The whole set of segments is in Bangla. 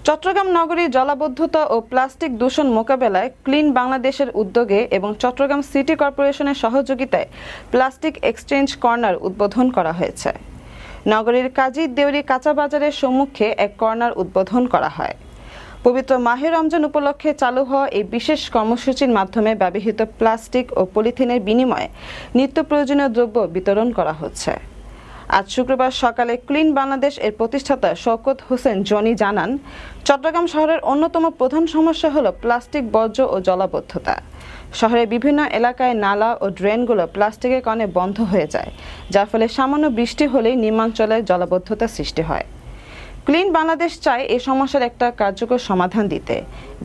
চট্টগ্রাম নগরীর জলাবদ্ধতা ও প্লাস্টিক দূষণ মোকাবেলায় ক্লিন বাংলাদেশের উদ্যোগে এবং চট্টগ্রাম সিটি কর্পোরেশনের সহযোগিতায় প্লাস্টিক এক্সচেঞ্জ কর্নার উদ্বোধন করা হয়েছে। নগরীর কাজী দেউরি কাঁচা বাজারের সম্মুখে এক কর্নার উদ্বোধন করা হয়। পবিত্র মাহে রমজান উপলক্ষে চালু হওয়া এই বিশেষ কর্মসূচির মাধ্যমে ব্যবহৃত প্লাস্টিক ও পলিথিনের বিনিময়ে নিত্য প্রয়োজনীয় দ্রব্য বিতরণ করা হচ্ছে। আজ শুক্রবার সকালে ক্লিন বাংলাদেশ এর প্রতিষ্ঠাতা শওকত হোসেন জনি জানান, চট্টগ্রাম শহরের অন্যতম প্রধান সমস্যা হলো প্লাস্টিক বর্জ্য ও জলাবদ্ধতা। শহরের বিভিন্ন এলাকায় নালা ও ড্রেনগুলো প্লাস্টিকের কারণে বন্ধ হয়ে যায়, যার ফলে সামান্য বৃষ্টি হলেই নিম্নাঞ্চলে জলাবদ্ধতা সৃষ্টি হয়। ক্লিন বাংলাদেশ চায় এই সমস্যার একটা কার্যকর সমাধান দিতে,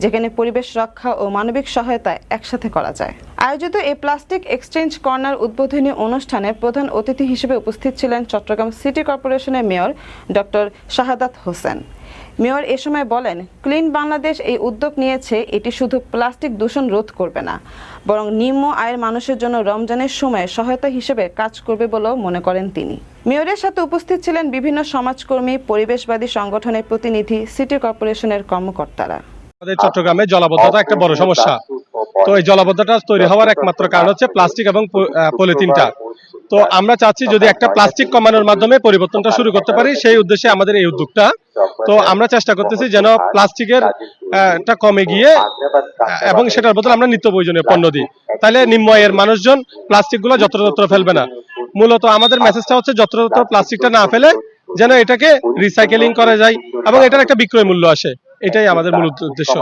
যেখানে পরিবেশ রক্ষা ও মানবিক সহায়তা একসাথে করা যায়। আয়োজিত এই প্লাস্টিক এক্সচেঞ্জ কর্নার উদ্বোধনী অনুষ্ঠানে প্রধান অতিথি হিসেবে উপস্থিত ছিলেন চট্টগ্রাম সিটি কর্পোরেশনের mayor doctor Shahadat Hossain. Mayor A সময় বলেন, ক্লিন বাংলাদেশ এই উদ্যোগ নিয়েছে, এটি শুধু প্লাস্টিক দূষণ রোধ করবে না, বরং নিম্ন আয়ের মানুষের জন্য রমজানের সময় সহায়তা হিসেবে কাজ করবে বলেও মনে করেন তিনি। মেয়রের সাথে উপস্থিত ছিলেন বিভিন্ন সমাজকর্মী, পরিবেশবাদী সংগঠনের প্রতিনিধি, সিটি কর্পোরেশনের কর্মকর্তারা। আমাদের চট্টগ্রামে জলাবদ্ধতা একটা বড় সমস্যা। তো এই জলাবদ্ধতা তৈরি হওয়ার একমাত্র কারণ হচ্ছে প্লাস্টিক এবং পলিথিনটা। তো আমরা চাচ্ছি যদি একটা প্লাস্টিক কমানোর মাধ্যমে পরিবর্তনটা শুরু করতে পারি, সেই উদ্দেশ্যে আমাদের এই উদ্যোগটা। তো আমরা চেষ্টা করতেছি যেন প্লাস্টিকের টা কমে গিয়ে এবং সেটার বদলে আমরা নিত্য প্রয়োজনীয় পণ্য দিই, তাহলে নিম্ন আয়ের মানুষজন প্লাস্টিক গুলো যত্রতত্র ফেলবে না। মূলত আমাদের মেসেজটা হচ্ছে যত্রতত্র প্লাস্টিকটা না ফেলে যেন এটাকে রিসাইকেলিং করা যায় এবং এটার একটা বিক্রয় মূল্য আসে, এটাই আমাদের মূল উদ্দেশ্য।